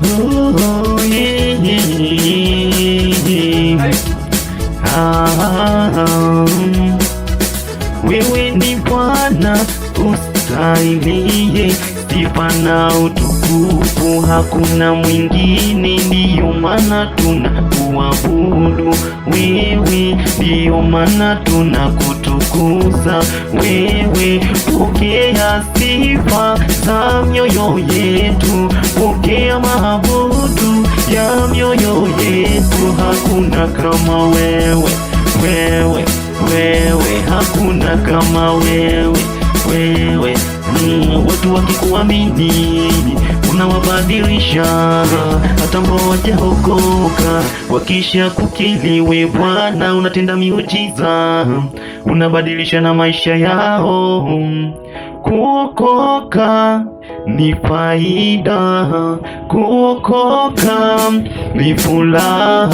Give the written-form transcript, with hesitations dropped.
Oh, yeah, yeah. Wewe ni Bwana ustahilie sifa na utukufu, hakuna mwingine, ndiyo maana tunakuabudu wewe, ndiyo maana tunakutukuza wewe. Pokea sifa za mioyo yetu, pokea maabudu ya mioyo yetu. Hakuna kama wewe, hakuna kama wewe. Watu wakikuamini unawabadilisha, hata ambao hawajaokoka wakisha kukiri wewe Bwana unatenda miujiza, unabadilisha na maisha yao. Kuokoka ni faida, kuokoka ni furaha.